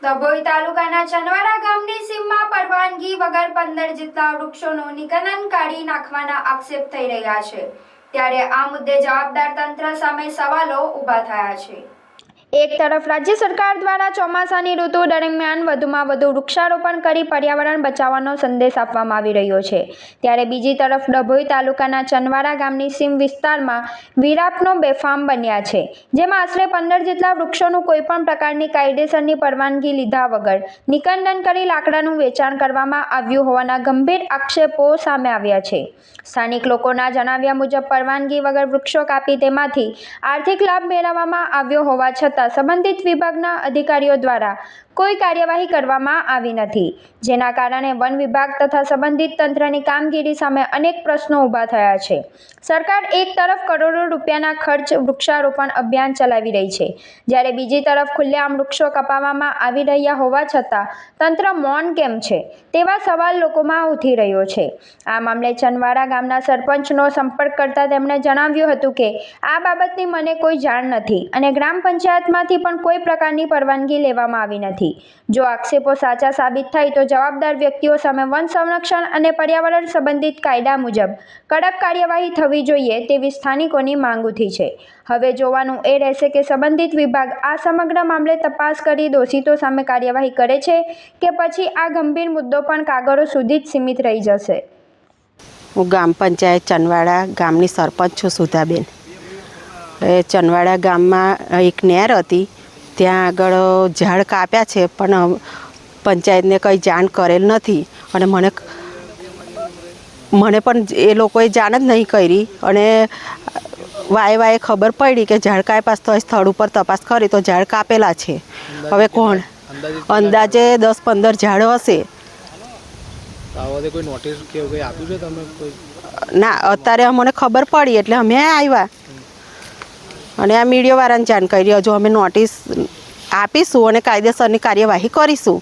ડભોઈ તાલુકાના ચનવાડા ગામની સીમમાં પરવાનગી વગર 15 જેટલા વૃક્ષોનું નિકંદન કાઢી નાખવાના આક્ષેપ થઈ રહ્યા છે, ત્યારે આ મુદ્દે જવાબદાર તંત્ર સામે સવાલો ઊભા થયા છે। એક તરફ રાજ્ય સરકાર દ્વારા ચોમાસાની ઋતુ દરમિયાન વધુમાં વધુ વૃક્ષારોપણ કરી પર્યાવરણ બચાવવાનો સંદેશ આપવામાં આવી રહ્યો છે, ત્યારે બીજી તરફ ડભોઈ તાલુકાના ચનવાડા ગામની સીમ વિસ્તારમાં વિરાપનો બેફામ બન્યા છે, જેમાં આશરે 15 જેટલા વૃક્ષોનું કોઈપણ પ્રકારની કાયદેસરની પરવાનગી લીધા વગર નિકંદન કરી લાકડાનું વેચાણ કરવામાં આવ્યું હોવાના ગંભીર આક્ષેપો સામે આવ્યા છે। સ્થાનિક લોકોના જણાવ્યા મુજબ પરવાનગી વગર વૃક્ષો કાપી તેમાંથી આર્થિક લાભ મેળવવામાં આવ્યો હોવા છતાં સંબંધિત વિભાગના અધિકારીઓ દ્વારા કોઈ કાર્યવાહી કરવામાં આવી નથી, જેના કારણે વન વિભાગ તથા સંબંધિત તંત્રની કામગીરી સામે અનેક પ્રશ્નો ઊભા થયા છે। સરકાર એક તરફ કરોડો રૂપિયાના ખર્ચ વૃક્ષારોપણ અભિયાન ચલાવી રહી છે, જ્યારે બીજી તરફ ખુલ્લેઆમ વૃક્ષો કપાવવામાં આવી રહ્યા હોવા છતાં તંત્ર મૌન કેમ છે તેવા સવાલ લોકોમાં ઉઠી રહ્યો છે। આ મામલે ચનવાડા ગામના સરપંચનો સંપર્ક કરતા તેમણે જણાવ્યું હતું કે આ બાબતની મને કોઈ જાણ નથી અને ગ્રામ પંચાયતમાંથી પણ કોઈ પ્રકારની પરવાનગી લેવામાં આવી નથી। જો આક્ષેપો સાચા સાબિત થાય તો જવાબદાર વ્યક્તિઓ સામે વન સંરક્ષણ અને પર્યાવરણ સંબંધિત કાયદા મુજબ કડક કાર્યવાહી થવી જોઈએ તેવી સ્થાનિકોની માંગ ઉઠી છે। હવે જોવાનું એ રહેશે કે સંબંધિત વિભાગ આ સમગ્ર મામલે તપાસ કરી દોષિતો સામે કાર્યવાહી કરે છે કે પછી આ ગંભીર મુદ્દો પણ કાગળો સુધી જ સીમિત રહી જશે। હું ગામ પંચાયત ચનવાડા ગામની સરપંચ છું સુધાબેન। ચનવાડા ગામમાં એક નહેર હતી, ત્યાં આગળ ઝાડ કાપ્યા છે પણ પંચાયતને કંઈ જાણ કરેલ નથી અને મને પણ એ લોકોએ જાણ જ નહીં કરી અને વાએ ખબર પડી કે ઝાડ કાપ્યા તો સ્થળ ઉપર તપાસ કરી તો ઝાડ કાપેલા છે। હવે કોણ અંદાજે 10-15 ઝાડ હશે। ના, અત્યારે અમને ખબર પડી એટલે અમે આવ્યા અને આ મીડિયાવાળાને જાણ કરી। હજુ અમે નોટિસ આપીશું અને કાયદેસરની કાર્યવાહી કરીશું।